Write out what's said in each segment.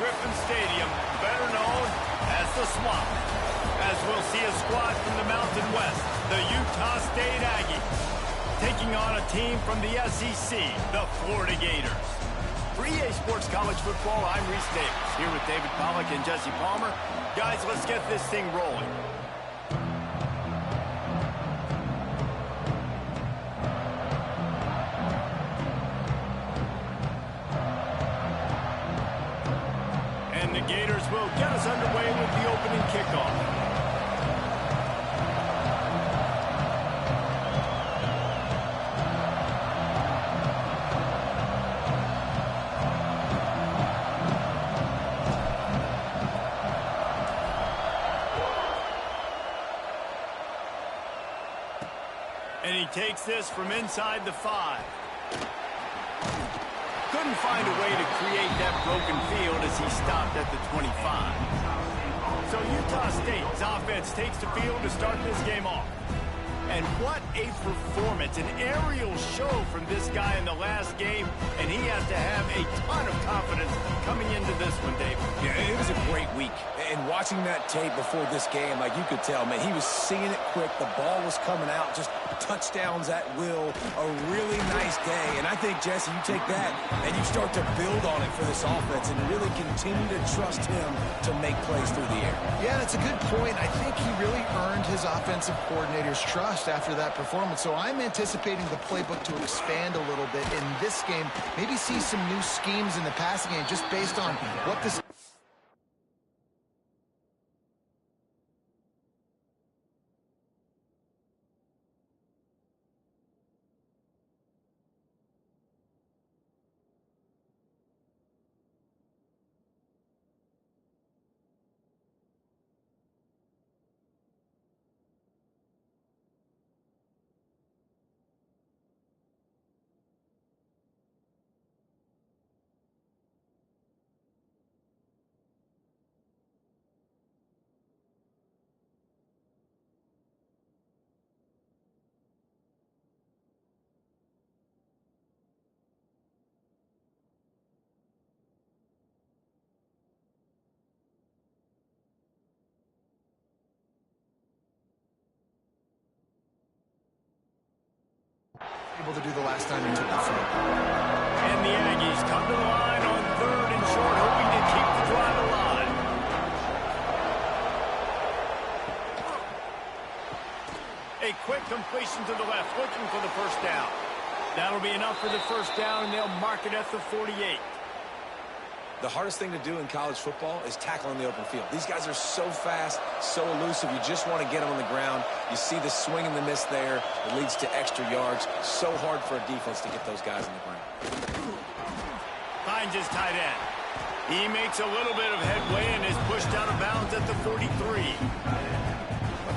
Griffin Stadium, better known as the Swamp, as we'll see a squad from the Mountain West, the Utah State Aggies, taking on a team from the SEC, the Florida Gators. For EA Sports College Football, I'm Reese Davis, here with David Pollack and Jesse Palmer. Guys, let's get this thing rolling. And the Gators will get us underway with the opening kickoff. And he takes this from inside the 5. Couldn't find a way to create that broken field as he stopped at the 25. So Utah State's offense takes the field to start this game off. And what a performance, an aerial show from this guy in the last game, and he has to have a ton of confidence coming into this one, Dave. Yeah, it was a great week. And watching that tape before this game, like you could tell, man, he was seeing it quick. The ball was coming out, just touchdowns at will. A really nice day. And I think, Jesse, you take that and you start to build on it for this offense and really continue to trust him to make plays through the air. Yeah, that's a good point. I think he really earned his offensive coordinator's trust after that performance. So I'm anticipating the playbook to expand a little bit in this game. Maybe see some new schemes in the passing game just based on what this... able to do the last time he took the field. And the Aggies come to the line on 3rd and short, hoping to keep the drive alive. A quick completion to the left, looking for the first down. That'll be enough for the first down, and they'll mark it at the 48. The hardest thing to do in college football is tackle in the open field. These guys are so fast, so elusive. You just want to get them on the ground. You see the swing and the miss there. It leads to extra yards. So hard for a defense to get those guys on the ground. Finds his tight end. He makes a little bit of headway and is pushed out of bounds at the 43.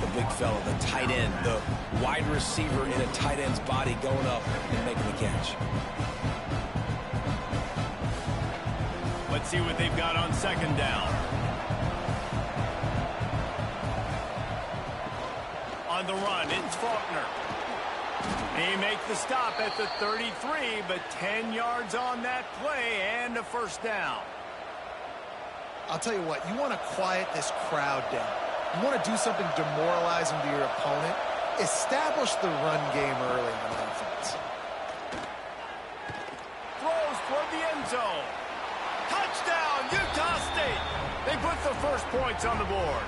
The big fella, the tight end, the wide receiver in a tight end's body going up and making the catch. Let's see what they've got on 2nd down. On the run, it's Faulkner. He makes the stop at the 33, but 10 yards on that play and a first down. I'll tell you what, you want to quiet this crowd down. You want to do something demoralizing to your opponent. Establish the run game early in the offense. Throws toward the end zone. Touchdown, Utah State. They put the first points on the board.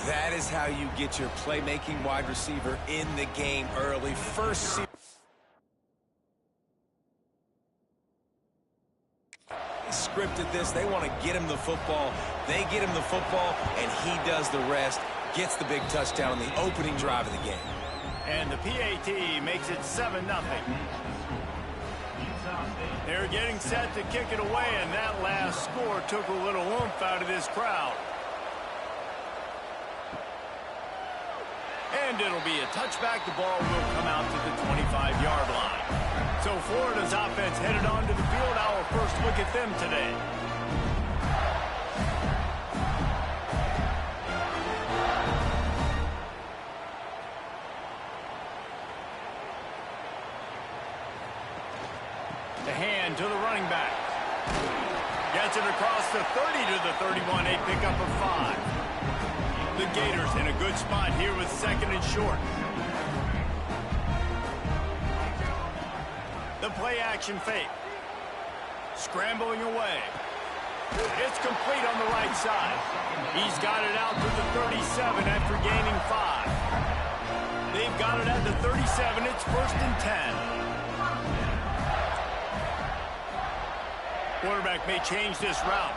That is how you get your playmaking wide receiver in the game early. First scripted this. They want to get him the football. They get him the football, and he does the rest. Gets the big touchdown on the opening drive of the game. And the PAT makes it 7-0. They're getting set to kick it away, and that last score took a little oomph out of this crowd. And it'll be a touchback. The ball will come out to the 25-yard line. So Florida's offense headed onto the field. Our first look at them today. The hand to the running back. Gets Cuts it across the 30 to the 31, a pickup of 5. The Gators in a good spot here with second and short. The play action fake. Scrambling away. It's complete on the right side. He's got it out to the 37 after gaining 5. They've got it at the 37. It's 1st and 10. Quarterback may change this route.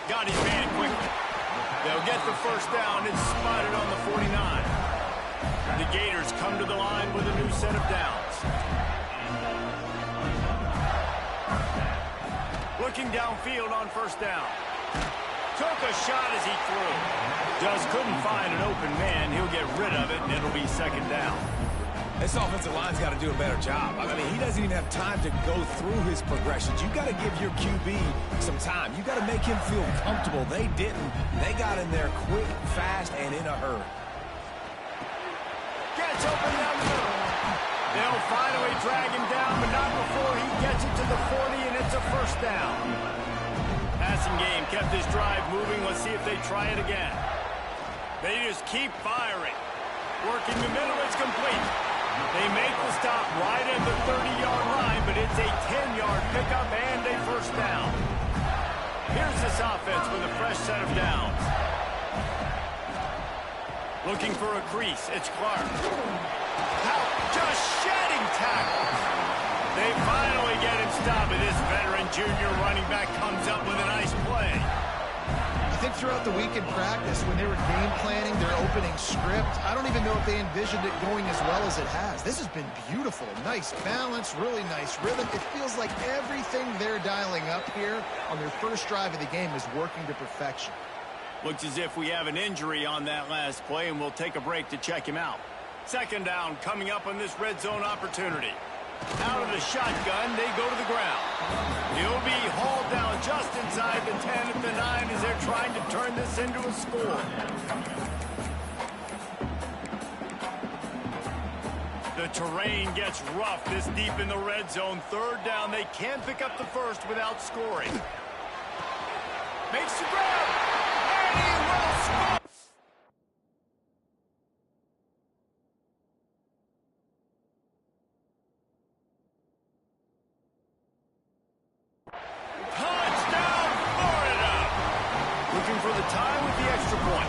Got his man quickly. They'll get the first down. It's spotted on the 49. The Gators come to the line with a new set of downs. Looking downfield on first down. Took a shot as he threw. Just couldn't find an open man. He'll get rid of it, and it'll be second down. This offensive line's got to do a better job. I mean, he doesn't even have time to go through his progressions. You got to give your QB some time. You got to make him feel comfortable. They didn't. They got in there quick, fast, and in a hurry. Gets open down the middle. They'll finally drag him down, but not before he gets it to the 40, and it's a first down. Passing game kept this drive moving. Let's see if they try it again. They just keep firing. Working the middle, it's complete. They make the stop right at the 30-yard line, but it's a 10-yard pickup and a first down. Here's this offense with a fresh set of downs. Looking for a crease, it's Clark. Just shedding tackles. They finally get him stopped, and this veteran junior running back comes up with a nice play. I think throughout the week in practice, when they were game planning their opening script, I don't even know if they envisioned it going as well as it has. This has been beautiful. Nice balance, really nice rhythm. It feels like everything they're dialing up here on their first drive of the game is working to perfection. Looks as if we have an injury on that last play, and we'll take a break to check him out. Second down coming up on this red zone opportunity. Out of the shotgun, they go to the ground. He'll be hauled down just inside the 10 at the 9 as they're trying to turn this into a score. The terrain gets rough this deep in the red zone. Third down, they can't pick up the first without scoring. Makes the grab, and he will score. For the tie with the extra point.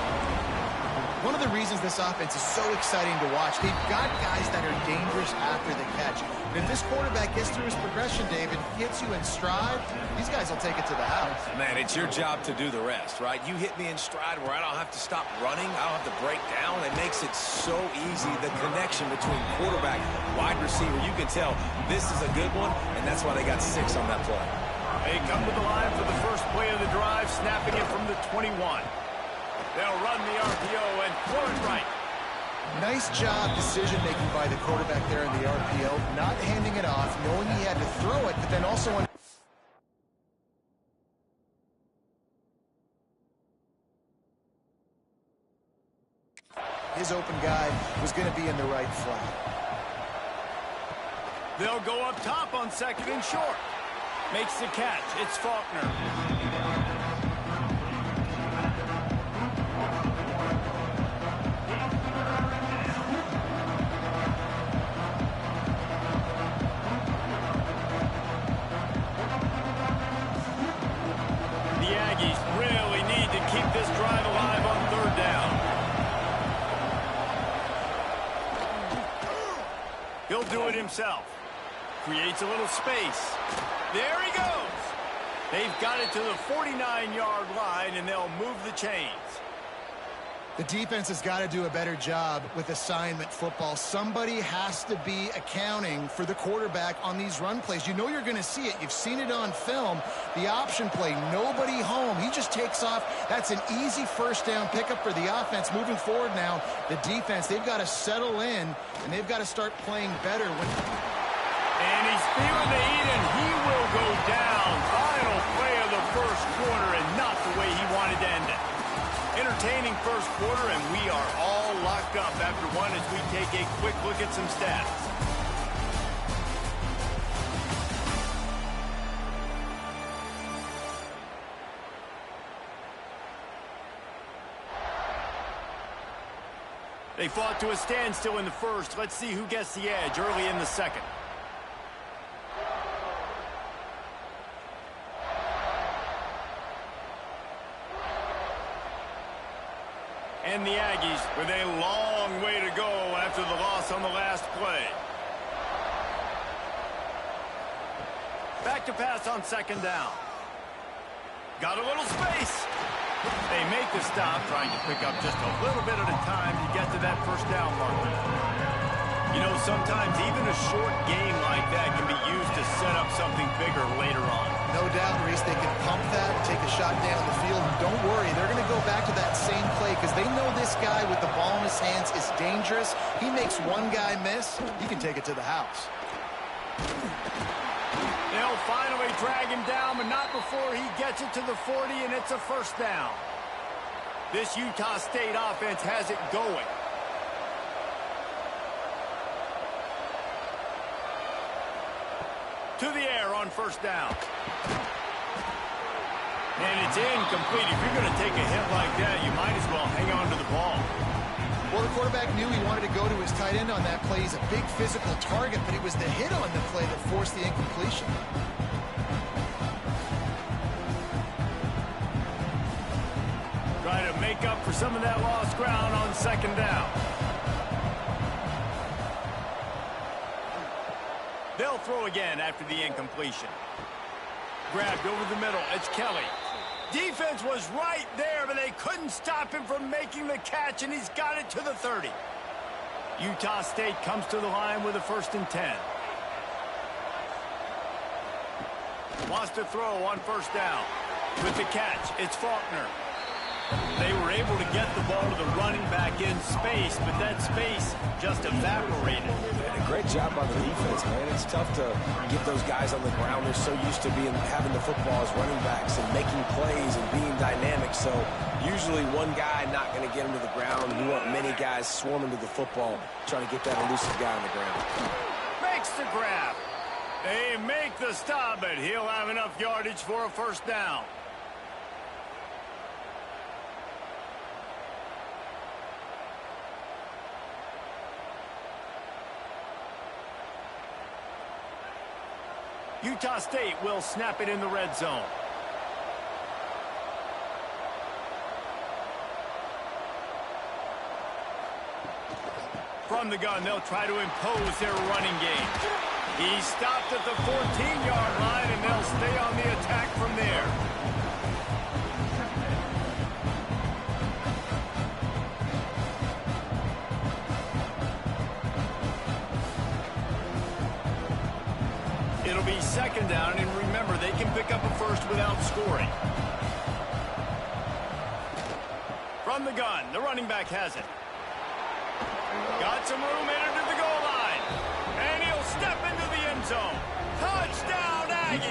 One of the reasons this offense is so exciting to watch, they've got guys that are dangerous after the catch. But if this quarterback gets through his progression, David, hits you in stride, these guys will take it to the house. Man, it's your job to do the rest, right? You hit me in stride where I don't have to stop running. I don't have to break down. It makes it so easy, the connection between quarterback, wide receiver. You can tell this is a good one, and that's why they got 6 on that play. They come to the line for the first play of the drive, snapping it from the 21. They'll run the RPO and throw it right. Nice job decision-making by the quarterback there in the RPO, not handing it off, knowing he had to throw it, but then also on. His open guy was going to be in the right flat. They'll go up top on second and short. Makes the catch. It's Faulkner. The Aggies really need to keep this drive alive on third down. He'll do it himself. Creates a little space. There he goes. They've got it to the 49-yard line, and they'll move the chains. The defense has got to do a better job with assignment football. Somebody has to be accounting for the quarterback on these run plays. You know you're going to see it. You've seen it on film. The option play, nobody home. He just takes off. That's an easy first down pickup for the offense. Moving forward now, the defense, they've got to settle in, and they've got to start playing better. And he's feeling the heat, and he will go down. Final play of the first quarter, and not the way he wanted to end it. Entertaining first quarter, and we are all locked up after one as we take a quick look at some stats. They fought to a standstill in the first. Let's see who gets the edge early in the second. And the Aggies with a long way to go after the loss on the last play. Back to pass on second down. Got a little space. They make the stop, trying to pick up just a little bit at a time to get to that first down marker. You know, sometimes even a short game like that can be used to set up something bigger later on. No doubt, Reese, they can pump that, take a shot down the field, and don't worry, they're going to go back to that same play because they know this guy with the ball in his hands is dangerous. He makes one guy miss, he can take it to the house. They'll finally drag him down, but not before he gets it to the 40, and it's a first down. This Utah State offense has it going. To the air on first down. And it's incomplete. If you're going to take a hit like that, you might as well hang on to the ball. Well, the quarterback knew he wanted to go to his tight end on that play. He's a big physical target, but it was the hit on the play that forced the incompletion. Try to make up for some of that lost ground on second down. They'll throw again after the incompletion. Grabbed over the middle. It's Kelly. Defense was right there, but they couldn't stop him from making the catch, and he's got it to the 30. Utah State comes to the line with a 1st and 10. Wants to throw on first down. With the catch, it's Faulkner. They were able to get the ball to the running back in space, but that space just evaporated. And a great job by the defense, man. It's tough to get those guys on the ground. They're so used to having the football as running backs and making plays and being dynamic. So usually one guy not going to get him to the ground. You want many guys swarming to the football, trying to get that elusive guy on the ground. Makes the grab. They make the stop, but he'll have enough yardage for a first down. Utah State will snap it in the red zone. From the gun, they'll try to impose their running game. He stopped at the 14-yard line, and they'll stay on the attack from there. It'll be second down, and remember, they can pick up a first without scoring. From the gun, the running back has it. Got some room into the goal line. And he'll step into the end zone. Touchdown, Aggie!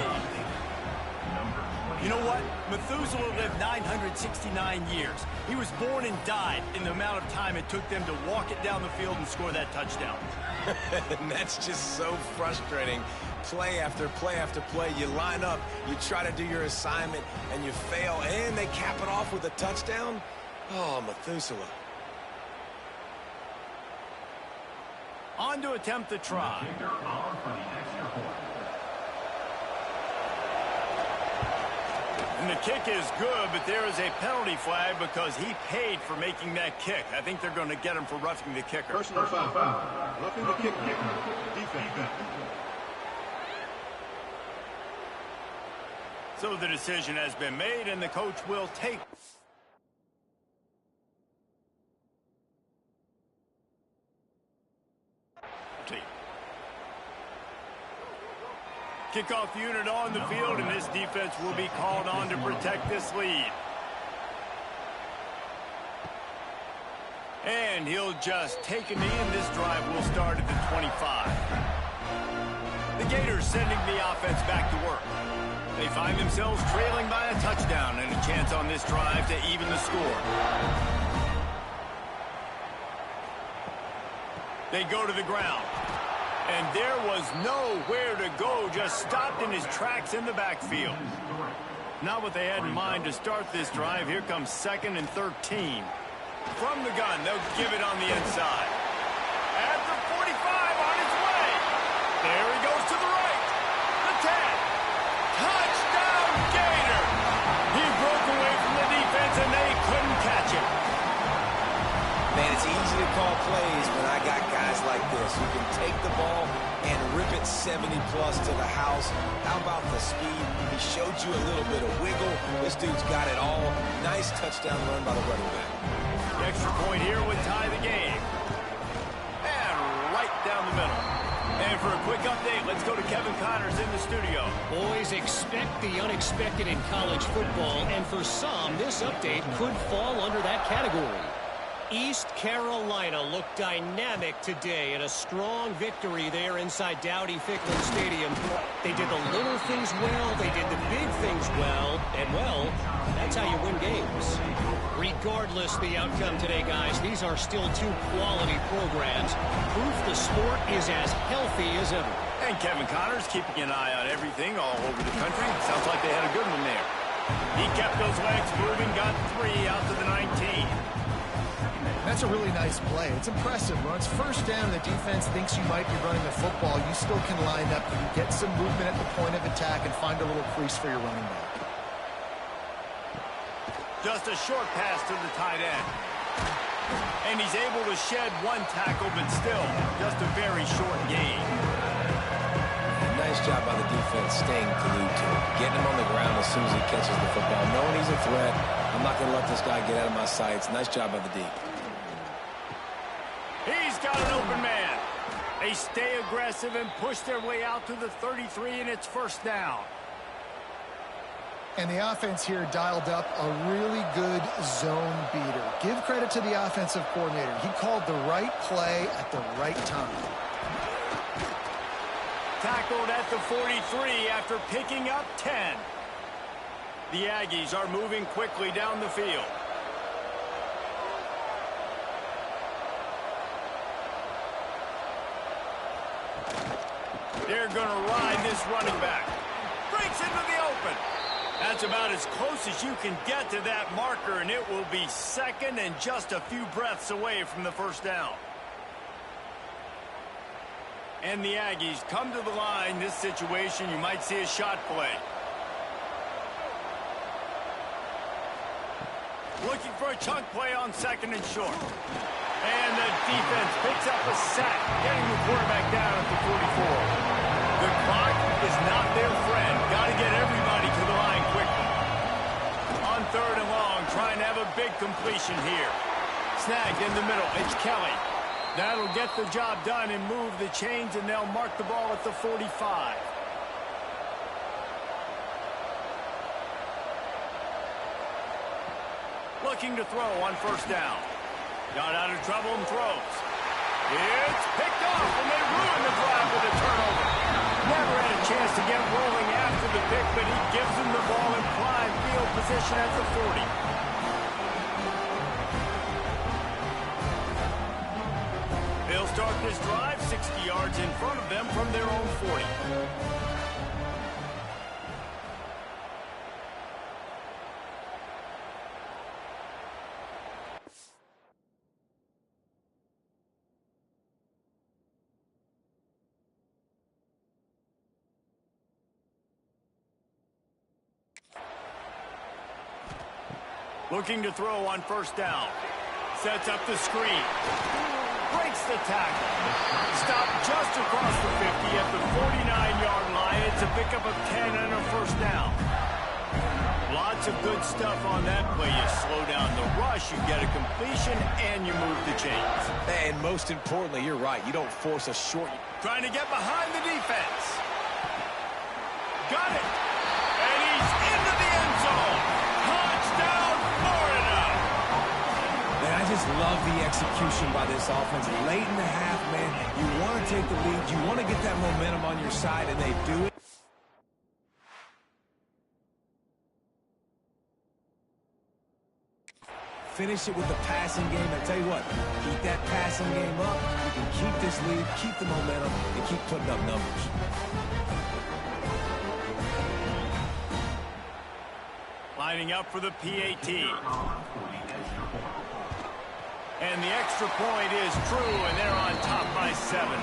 You know what? Methuselah lived 969 years. He was born and died in the amount of time it took them to walk it down the field and score that touchdown. And that's just so frustrating. Play after play after play. You line up, you try to do your assignment, and you fail, and they cap it off with a touchdown? Oh, Methuselah. On to attempt the try. And the kick is good, but there is a penalty flag because he paid for making that kick. I think they're going to get him for roughing the kicker. Personal foul. Roughing the kicker. Defense. So the decision has been made, and the coach will take. Kickoff unit on the field, and this defense will be called on to protect this lead. And he'll just take a knee, and this drive will start at the 25. The Gators sending the offense back to work. They find themselves trailing by a touchdown and a chance on this drive to even the score. They go to the ground. And there was nowhere to go, just stopped in his tracks in the backfield. Not what they had in mind to start this drive. Here comes 2nd and 13. From the gun, they'll give it on the inside. At the 45, on his way. There he goes to the right. The 10. Touchdown, Gator. He broke away from the defense, and they couldn't catch him. Man, it's easy to call plays when I got guys like this. You can take the ball and rip it 70-plus to the house. How about the speed? He showed you a little bit of wiggle. This dude's got it all. Nice touchdown run by the running back. The extra point here would tie the game. And right down the middle. And for a quick update, let's go to Kevin Connors in the studio. Boys, expect the unexpected in college football, and for some, this update could fall under that category. East Carolina looked dynamic today in a strong victory there inside Dowdy-Ficklen Stadium. They did the little things well, they did the big things well, and well, that's how you win games. Regardless the outcome today, guys, these are still two quality programs. Proof the sport is as healthy as ever. And Kevin Connors keeping an eye on everything all over the country. Sounds like they had a good one there. He kept those legs moving, got 3 out to the 19. That's a really nice play. It's impressive. When it's first down and the defense thinks you might be running the football, you still can line up, you can get some movement at the point of attack, and find a little crease for your running back. Just a short pass to the tight end. And he's able to shed 1 tackle, but still, just a very short gain. Nice job by the defense staying glued to him. Getting him on the ground as soon as he catches the football. Knowing he's a threat, I'm not going to let this guy get out of my sights. Nice job by the D. He's got an open man. They stay aggressive and push their way out to the 33, and it's first down. And the offense here dialed up a really good zone beater. Give credit to the offensive coordinator. He called the right play at the right time. Tackled at the 43 after picking up 10. The Aggies are moving quickly down the field. They're going to ride this running back. Breaks into the open. That's about as close as you can get to that marker, and it will be second and just a few breaths away from the first down. And the Aggies come to the line. This situation, you might see a shot play. Looking for a chunk play on second and short. And the defense picks up a sack, getting the quarterback down at the 44. The clock is not their friend. Got to get everybody to the line quickly. On 3rd and long, trying to have a big completion here. Snagged in the middle. It's Kelly. That'll get the job done and move the chains, and they'll mark the ball at the 45. Looking to throw on first down. Got out of trouble and throws. It's picked off, and they ruin the drive with a turnover. Never had a chance to get rolling after the pick, but he gives them the ball in prime field position at the 40. They'll start this drive 60 yards in front of them from their own 40. Looking to throw on first down. Sets up the screen. Breaks the tackle. Stopped just across the 50 at the 49-yard line. It's a pickup of 10 and a first down. Lots of good stuff on that play. You slow down the rush, you get a completion, and you move the chains. And most importantly, you're right. You don't force a short. Trying to get behind the defense. Got it. And he's into the end zone. Touchdown, Florida. Man, I just love the execution by this offense. Late in the half, man, you want to take the lead. You want to get that momentum on your side, and they do it. Finish it with the passing game. I tell you what, keep that passing game up. You can keep this lead, keep the momentum, and keep putting up numbers. Lining up for the PAT. And the extra point is true, and they're on top by 7.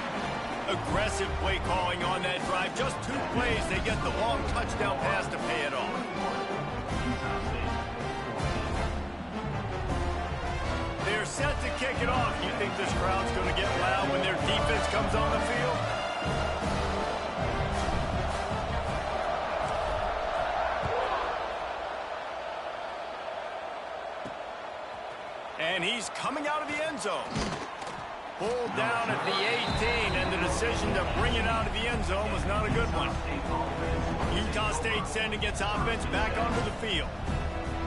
Aggressive play calling on that drive. Just 2 plays, they get the long touchdown pass to pay it off. They're set to kick it off. You think this crowd's going to get loud when their defense comes on the field? And he's coming out of the end zone. Pulled down at the 18, and the decision to bring it out of the end zone was not a good one. Utah State sending its offense back onto the field.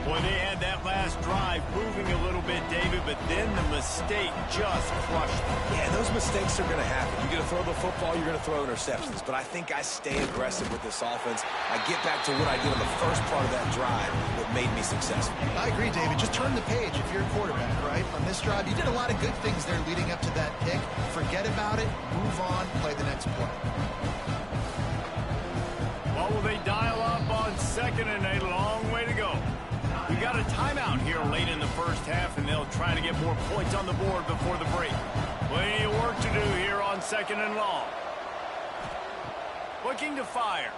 Boy, they had that last drive moving a little bit, David, but then the mistake just crushed them. Yeah, those mistakes are going to happen. You're going to throw the football, you're going to throw interceptions. But I think I stay aggressive with this offense. I get back to what I did on the first part of that drive that made me successful. I agree, David. Just turn the page if you're a quarterback, right? On this drive, you did a lot of good things there leading up to that pick. Forget about it, move on, play the next play. What will they dial up on second and a long way to go? We got a timeout here late in the first half, and they'll try to get more points on the board before the break. Plenty of work to do here on second and long. Looking to fire.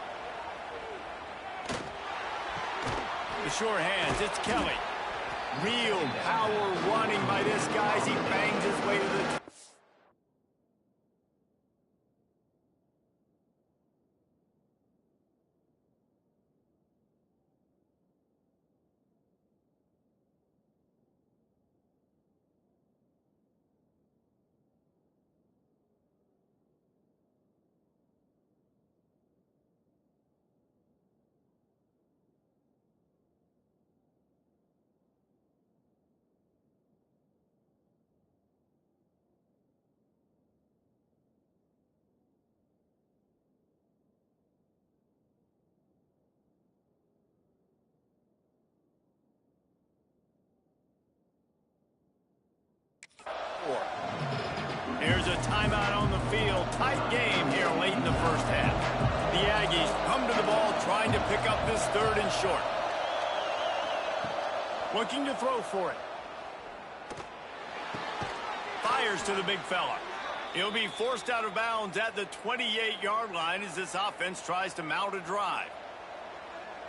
The sure hands, it's Kelly. Real power running by this guy as he bangs his way to the... Here's a timeout on the field. Tight game here late in the first half. The Aggies come to the ball trying to pick up this third and short. Looking to throw for it. Fires to the big fella. He'll be forced out of bounds at the 28-yard line as this offense tries to mount a drive.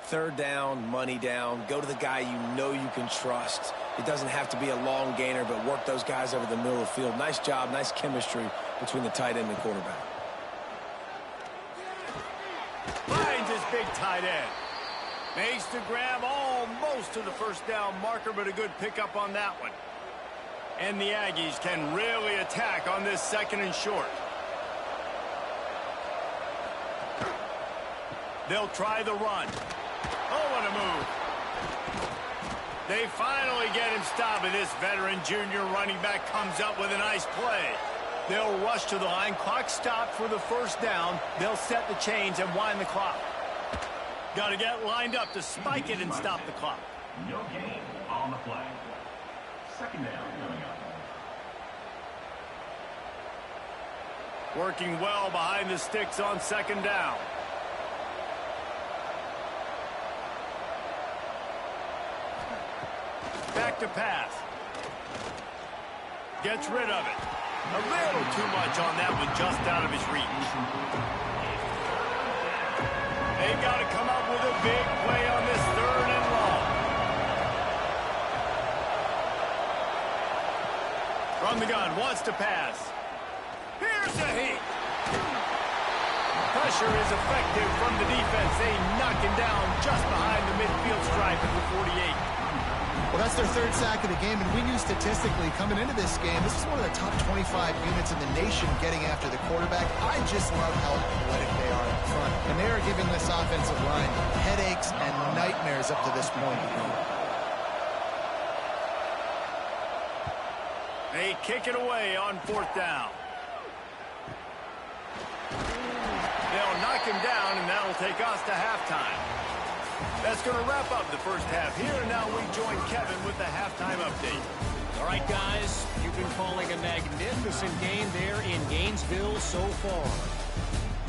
Third down, money down. Go to the guy you know you can trust. It doesn't have to be a long gainer, but work those guys over the middle of the field. Nice job, nice chemistry between the tight end and quarterback. Finds his big tight end. Makes the grab almost to the first down marker, but a good pickup on that one. And the Aggies can really attack on this second and short. They'll try the run. Oh, what a move. They finally get him stopped, and this veteran junior running back comes up with a nice play. They'll rush to the line. Clock stopped for the first down. They'll set the chains and wind the clock. Got to get lined up to spike it and stop the clock. No gain on the play. Second down coming up. Working well behind the sticks on second down. Back to pass. Gets rid of it. A little too much on that one, just out of his reach. They got to come up with a big play on this third and long. From the gun, wants to pass. Here's a hit. Pressure is effective from the defense. They knock him down just behind the midfield stripe at the 48. Well, that's their third sack of the game, and we knew statistically coming into this game, this is one of the top 25 units in the nation getting after the quarterback. I just love how athletic they are up front, and they are giving this offensive line headaches and nightmares up to this point. They kick it away on fourth down. They'll knock him down, and that'll take us to halftime. That's going to wrap up the first half here, and now we join Kevin with the halftime update. All right, guys, you've been calling a magnificent game there in Gainesville so far.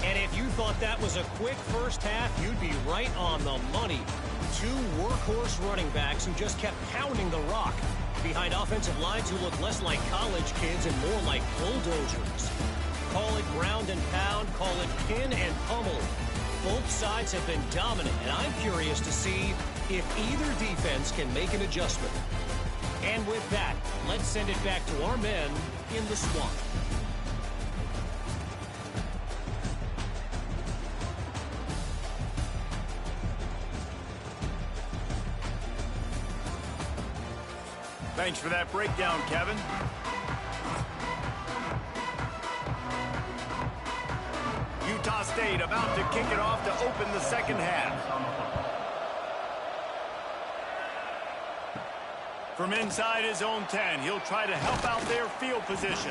And if you thought that was a quick first half, you'd be right on the money. Two workhorse running backs who just kept pounding the rock behind offensive lines who look less like college kids and more like bulldozers. Call it ground and pound, call it pin and pummel. Both sides have been dominant, and I'm curious to see if either defense can make an adjustment. And with that, let's send it back to our men in the swamp. Thanks for that breakdown, Kevin. Utah State about to kick it off to open the second half. From inside his own 10, he'll try to help out their field position.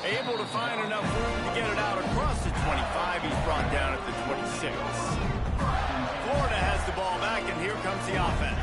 Able to find enough room to get it out across the 25. He's brought down at the 26. Florida has the ball back, and here comes the offense.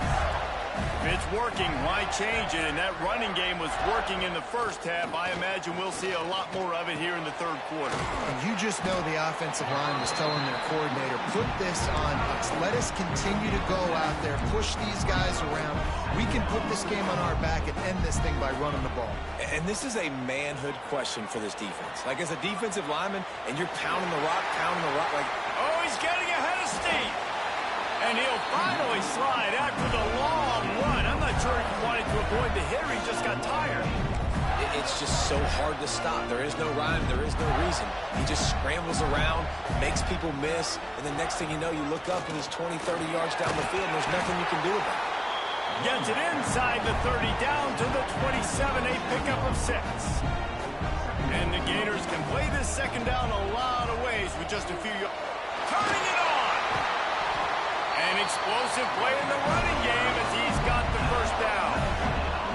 If it's working, why change it? And that running game was working in the first half. I imagine we'll see a lot more of it here in the third quarter. And you just know the offensive line was telling their coordinator, put this on us. Let us continue to go out there, push these guys around. We can put this game on our back and end this thing by running the ball. And this is a manhood question for this defense. Like, as a defensive lineman, and you're pounding the rock, like... Oh, he's getting ahead of steam. And he'll finally slide after the long run. I'm not sure if he wanted to avoid the hit or he just got tired. It's just so hard to stop. There is no rhyme. There is no reason. He just scrambles around, makes people miss, and the next thing you know, you look up and he's 20, 30 yards down the field, and there's nothing you can do about it. Gets it inside the 30, down to the 27, a pickup of 6. And the Gators can play this second down a lot of ways with just a few yards. Turning it on! An explosive play in the running game as he's got the first down.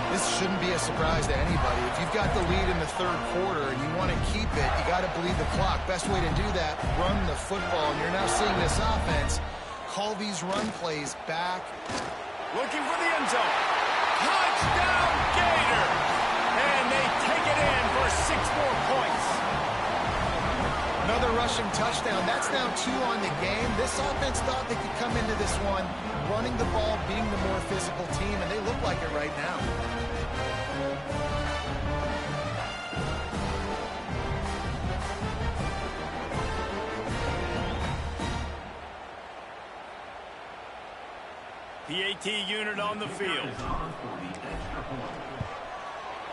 This shouldn't be a surprise to anybody. If you've got the lead in the third quarter and you want to keep it, you got to bleed the clock. Best way to do that, run the football. And you're now seeing this offense call these run plays back. Looking for the end zone. Touchdown, Gators! And they take it in for 6 more points. Another rushing touchdown. That's now 2 on the game. This offense thought they could come into this one running the ball, being the more physical team, and they look like it right now. PAT unit on the field.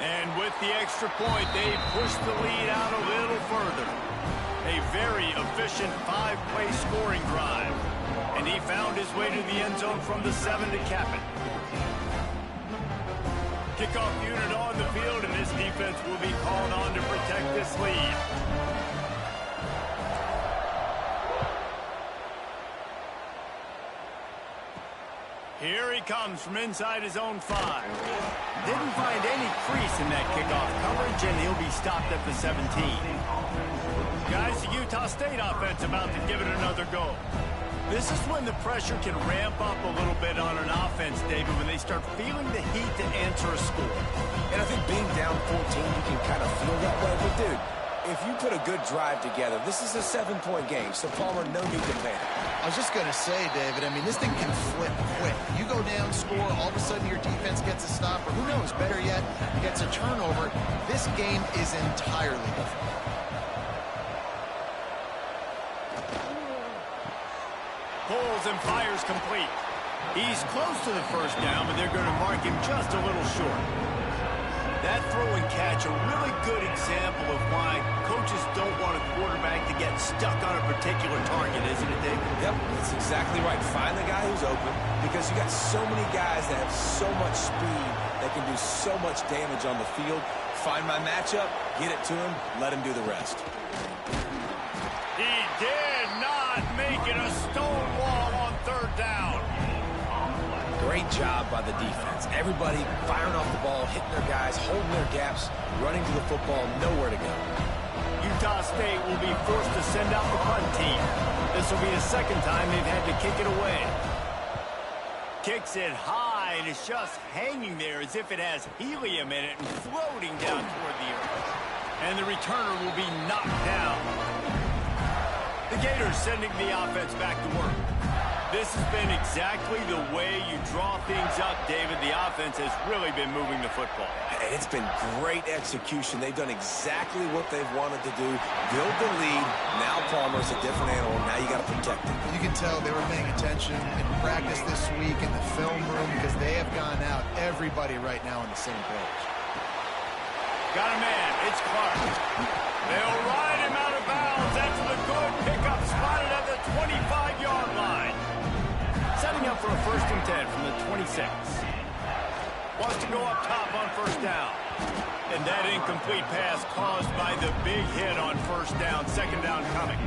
And with the extra point, they push the lead out a little further. A very efficient 5-play scoring drive. And he found his way to the end zone from the 7 to cap it. Kickoff unit on the field, and this defense will be called on to protect this lead. Here he comes from inside his own 5. Didn't find any crease in that kickoff coverage, and he'll be stopped at the 17. Guys, the Utah State offense about to give it another go. This is when the pressure can ramp up a little bit on an offense, David, when they start feeling the heat to answer a score. And I think being down 14, you can kind of feel that way. But, dude, if you put a good drive together, this is a 7-point game, so Palmer, no need to panic. I was just going to say, David, I mean, this thing can flip quick. You go down, score, all of a sudden your defense gets a stop, or who knows, better yet, gets a turnover. This game is entirely different. Pulls and fires complete. He's close to the first down, but they're going to mark him just a little short. That throw and catch, a really good example of why coaches don't want a quarterback to get stuck on a particular target, isn't it, David? Yep, that's exactly right. Find the guy who's open, because you got so many guys that have so much speed that can do so much damage on the field. Find my matchup, get it to him, let him do the rest. He did not make it a stone wall on third down. Great job by the defense. Everybody firing off the ball, hitting their guys, holding their gaps, running to the football, nowhere to go. Utah State will be forced to send out the punt team. This will be the second time they've had to kick it away. Kicks it high, and it's just hanging there as if it has helium in it and floating down toward the earth. And the returner will be knocked down. The Gators sending the offense back to work. This has been exactly the way you draw things up, David. The offense has really been moving the football. And it's been great execution. They've done exactly what they've wanted to do. Build the lead. Now Palmer's a different animal. Now you got to protect him. You can tell they were paying attention in practice this week in the film room because they have gone out. Everybody right now on the same page. Got a man. It's Clark. They'll ride him out of bounds. That's the good pickup, spotted at the 25-yard line. Setting up for a 1st and 10 from the 26. Wants to go up top on 1st down. And that incomplete pass caused by the big hit on 1st down, 2nd down coming.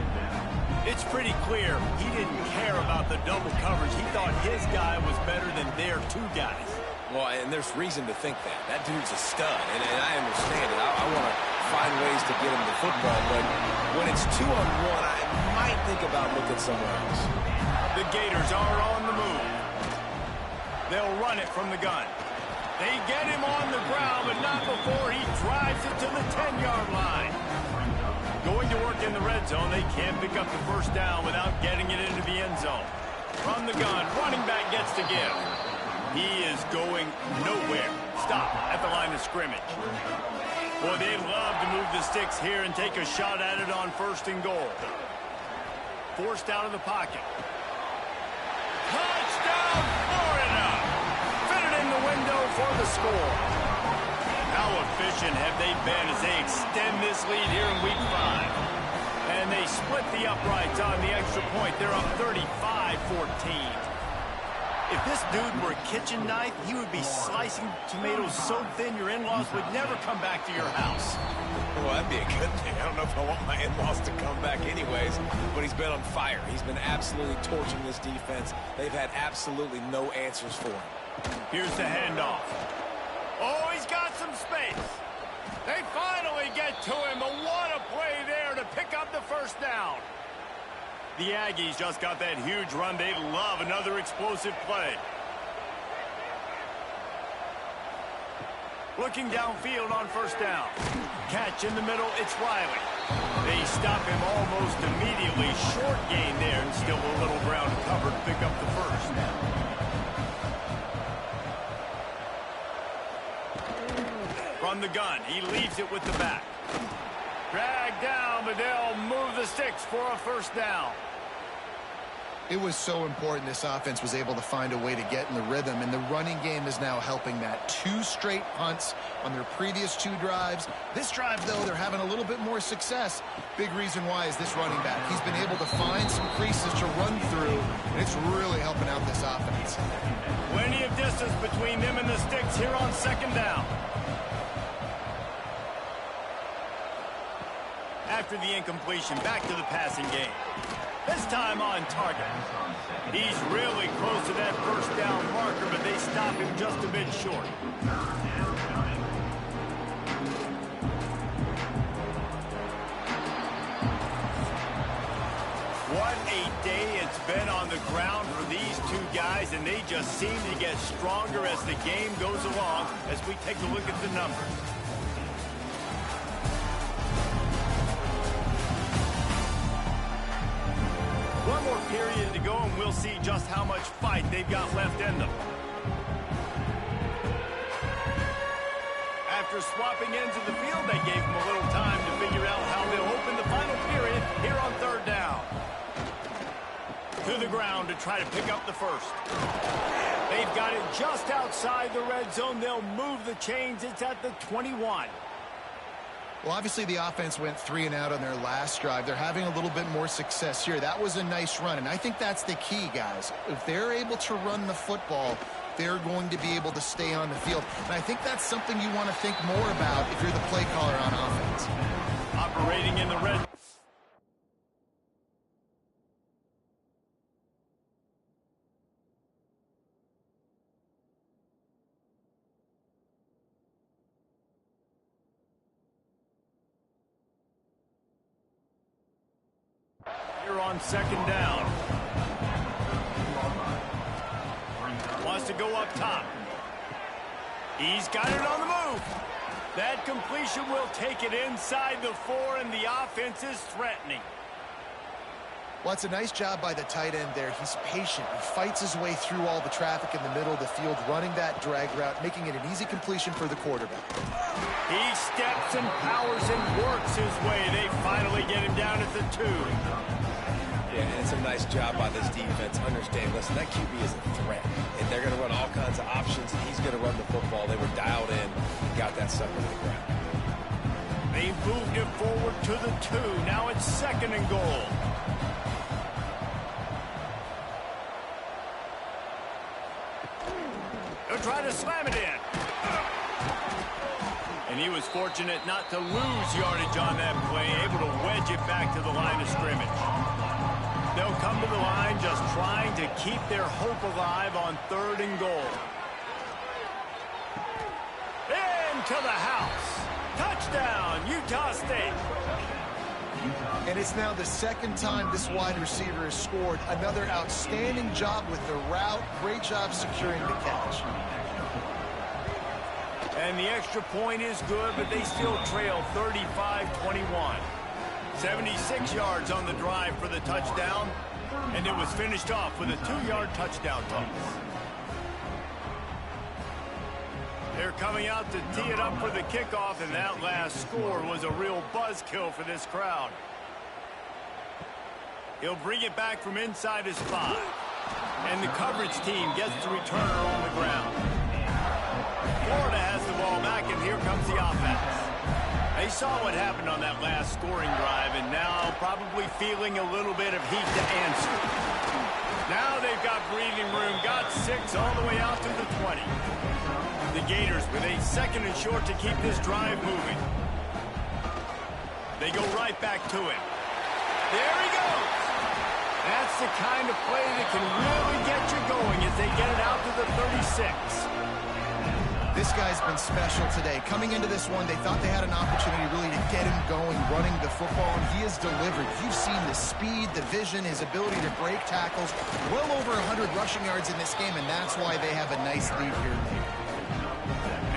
It's pretty clear he didn't care about the double coverage. He thought his guy was better than their 2 guys. Well, and there's reason to think that. That dude's a stud, and I understand it. I want to find ways to get him the football, but when it's 2-on-1, I might think about looking somewhere else. The Gators are on the move. They'll run it from the gun. They get him on the ground, but not before he drives it to the 10-yard line. Going to work in the red zone, they can't pick up the 1st down without getting it into the end zone. From the gun, running back gets to give. He is going nowhere. Stop at the line of scrimmage. Boy, they'd love to move the sticks here and take a shot at it on 1st and goal. Forced out of the pocket. Touchdown, Florida! Fitted in the window for the score. How efficient have they been as they extend this lead here in Week 5? And they split the uprights on the extra point. They're up 35-14. If this dude were a kitchen knife, he would be slicing tomatoes so thin your in-laws would never come back to your house. Well, that'd be a good thing. I don't know if I want my in-laws to come back anyways, but he's been on fire. He's been absolutely torching this defense. They've had absolutely no answers for him. Here's the handoff. Oh, he's got some space. They finally get to him, but what a play there to pick up the 1st down. The Aggies just got that huge run. They love another explosive play. Looking downfield on 1st down. Catch in the middle, it's Riley. They stop him almost immediately. Short gain there, and still a little ground covered to pick up the 1st. From the gun, he leaves it with the back. Dragged down, but they'll move the sticks for a 1st down. It was so important this offense was able to find a way to get in the rhythm, and the running game is now helping that. 2 straight punts on their previous 2 drives. This drive, though, they're having a little bit more success. Big reason why is this running back. He's been able to find some creases to run through, and it's really helping out this offense. Plenty of distance between them and the sticks here on 2nd down. After the incompletion, back to the passing game. This time on target. He's really close to that 1st down marker, but they stop him just a bit short. What a day it's been on the ground for these 2 guys, and they just seem to get stronger as the game goes along as we take a look at the numbers. One more period to go, and we'll see just how much fight they've got left in them. After swapping ends of the field, they gave them a little time to figure out how they'll open the final period here on 3rd down. To the ground to try to pick up the 1st. They've got it just outside the red zone. They'll move the chains. It's at the 21. Well, obviously the offense went 3 and out on their last drive. They're having a little bit more success here. That was a nice run, and I think that's the key, guys. If they're able to run the football, they're going to be able to stay on the field. And I think that's something you want to think more about if you're the play caller on offense. Operating in the red. Here on 2nd down. Wants to go up top. He's got it on the move. That completion will take it inside the 4, and the offense is threatening. Well, it's a nice job by the tight end there. He's patient. He fights his way through all the traffic in the middle of the field, running that drag route, making it an easy completion for the quarterback. He steps and powers and works his way. They finally get him down at the 2. Yeah, and it's a nice job by this defense. Understand, listen, that QB is a threat. And they're going to run all kinds of options, and he's going to run the football. They were dialed in and got that sucker to the ground. They moved it forward to the 2. Now it's 2nd and goal. They'll try to slam it in. And he was fortunate not to lose yardage on that play, able to wedge it back to the line of scrimmage. They'll come to the line just trying to keep their hope alive on 3rd and goal. Into the house. Touchdown, Utah State. And it's now the 2nd time this wide receiver has scored. Another outstanding job with the route. Great job securing the catch. And the extra point is good, but they still trail 35-21. 76 yards on the drive for the touchdown, and it was finished off with a 2-yard touchdown toss. They're coming out to tee it up for the kickoff, and that last score was a real buzzkill for this crowd. He'll bring it back from inside his 5, and the coverage team gets the returner on the ground. Florida has the ball back, and here comes the offense. They saw what happened on that last scoring drive, and now probably feeling a little bit of heat to answer. Now they've got breathing room, got 6 all the way out to the 20. The Gators with a 2nd and short to keep this drive moving. They go right back to it. There he goes. That's the kind of play that can really get you going as they get it out to the 36. This guy's been special today. Coming into this one, they thought they had an opportunity really to get him going, running the football, and he has delivered. You've seen the speed, the vision, his ability to break tackles. Well over 100 rushing yards in this game, and that's why they have a nice lead here.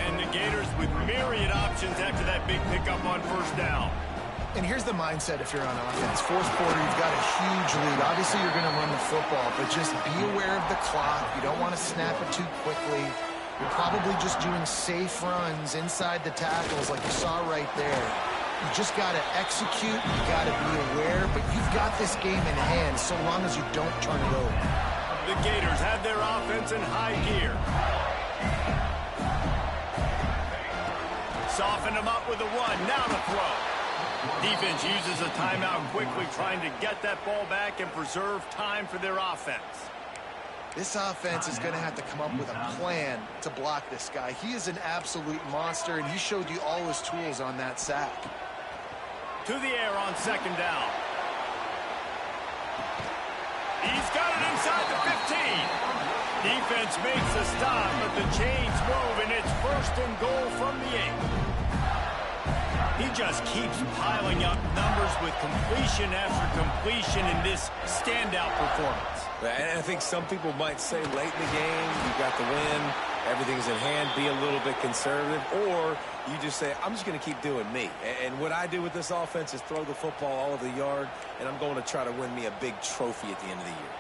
And the Gators with myriad options after that big pickup on 1st down. And here's the mindset if you're on offense. 4th quarter, you've got a huge lead. Obviously, you're going to run the football, but just be aware of the clock. You don't want to snap it too quickly. You're probably just doing safe runs inside the tackles like you saw right there. You just got to execute. You got to be aware, but you've got this game in hand so long as you don't turn it over. The Gators have their offense in high gear. Soften them up with a run. Now the throw. Defense uses a timeout quickly, trying to get that ball back and preserve time for their offense. This offense is going to have to come up with a plan to block this guy. He is an absolute monster, and he showed you all his tools on that sack. To the air on 2nd down. He's got it inside the 15. Defense makes a stop, but the chains move, and it's 1st and goal from the 8. He just keeps piling up numbers with completion after completion in this standout performance. And I think some people might say late in the game, you got the win, everything's in hand, be a little bit conservative, or you just say, I'm just going to keep doing me. And what I do with this offense is throw the football all over the yard, and I'm going to try to win me a big trophy at the end of the year.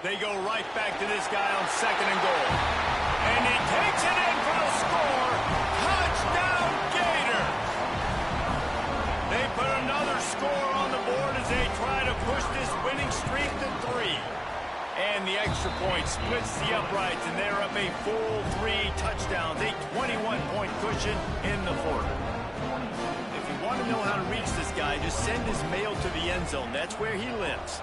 They go right back to this guy on 2nd and goal. And he takes it in for the score. Touchdown, Gators! They put another score on the board as they try to push this winning streak to 3. And the extra point splits the uprights, and they're up a full 3 touchdowns, a 21-point cushion in the 4th. If you want to know how to reach this guy, just send his mail to the end zone. That's where he lives.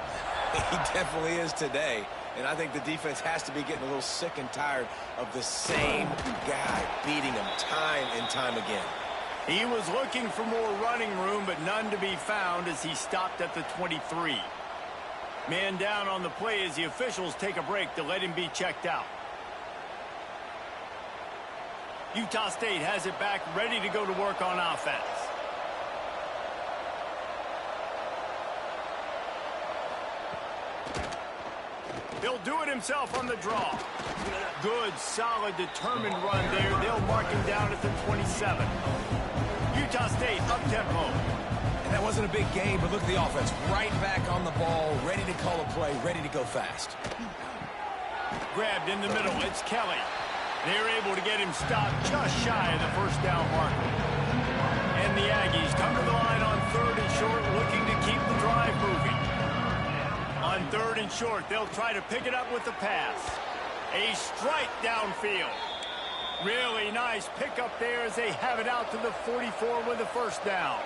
He definitely is today. And I think the defense has to be getting a little sick and tired of the same guy beating him time and time again. He was looking for more running room, but none to be found as he stopped at the 23. Man down on the play as the officials take a break to let him be checked out. Utah State has it back, ready to go to work on offense. He'll do it himself on the draw. Good, solid, determined run there. They'll mark him down at the 27. Utah State up-tempo. And that wasn't a big gain, but look at the offense. Right back on the ball, ready to call a play, ready to go fast. Grabbed in the middle. It's Kelly. They're able to get him stopped just shy of the first down marker. And the Aggies come to the line on 3rd and short, looking to keep the drive moving. On 3rd and short, they'll try to pick it up with the pass. A strike downfield. Really nice pickup there as they have it out to the 44 with the first down.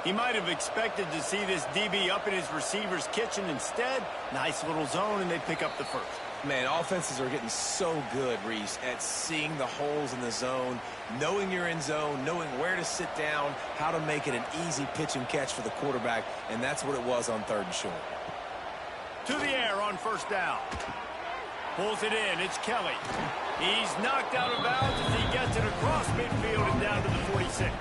He might have expected to see this DB up in his receiver's kitchen. Instead, nice little zone, and they pick up the first. Man, offenses are getting so good, Reese, at seeing the holes in the zone, knowing you're in zone, knowing where to sit down, how to make it an easy pitch and catch for the quarterback, and that's what it was on 3rd and short. To the air on first down. Pulls it in. It's Kelly. He's knocked out of bounds as he gets it across midfield and down to the 46.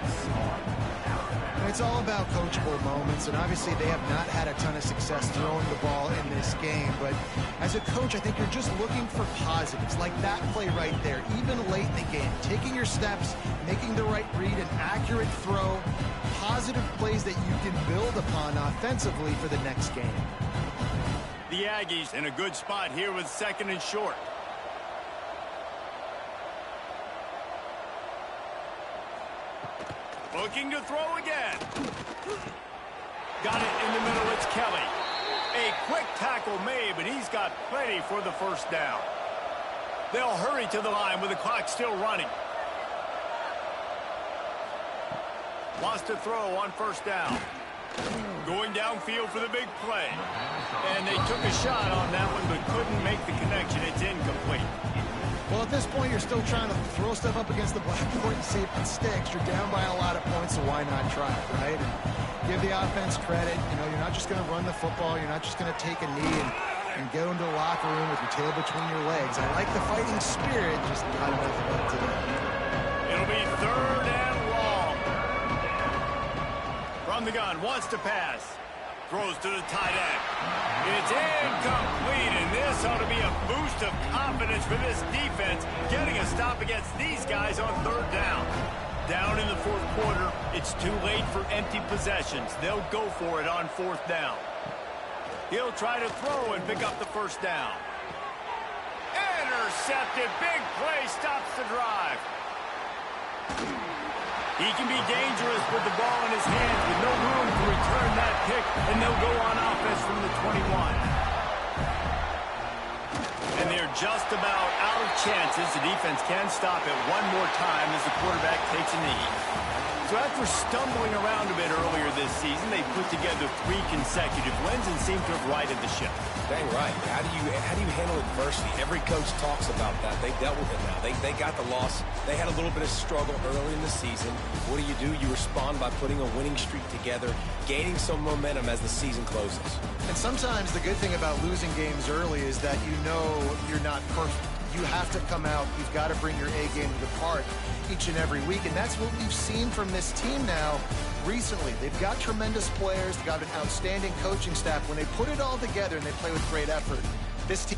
It's all about coachable moments, and obviously they have not had a ton of success throwing the ball in this game. But as a coach, I think you're just looking for positives, like that play right there, even late in the game. Taking your steps, making the right read, an accurate throw, positive plays that you can build upon offensively for the next game. The Aggies in a good spot here with 2nd and short. Looking to throw again. Got it in the middle. It's Kelly. A quick tackle made, but he's got plenty for the first down. They'll hurry to the line with the clock still running. Wants to throw on first down. Going downfield for the big play. And they took a shot on that one, but couldn't make the connection. It's incomplete. Well, at this point, you're still trying to throw stuff up against the blackboard and see if it sticks. You're down by a lot of points, so why not try it, right? And give the offense credit. You know, you're not just going to run the football. You're not just going to take a knee and go into the locker room with your tail between your legs. I like the fighting spirit, just not enough of it today. It'll be 3rd and long. From the gun, wants to pass. Throws to the tight end. It's incomplete, and this ought to be a boost of confidence for this defense, getting a stop against these guys on 3rd down. Down in the 4th quarter, it's too late for empty possessions. They'll go for it on 4th down. He'll try to throw and pick up the first down. Intercepted. Big play stops the drive. He can be dangerous with the ball in his hands with no room to return that pick, and they'll go on offense from the 21. And they're just about out of chances. The defense can stop it one more time as the quarterback takes a knee. So after stumbling around a bit earlier this season, they put together 3 consecutive wins and seem to have righted the ship. Dang right. How do you handle adversity? Every coach talks about that. They dealt with it now. They got the loss. They had a little bit of struggle early in the season. What do? You respond by putting a winning streak together, gaining some momentum as the season closes. And sometimes the good thing about losing games early is that you know you're not perfect. You have to come out. You've got to bring your A game to the park each and every week. And that's what we've seen from this team now recently. They've got tremendous players. They've got an outstanding coaching staff. When they put it all together and they play with great effort, this team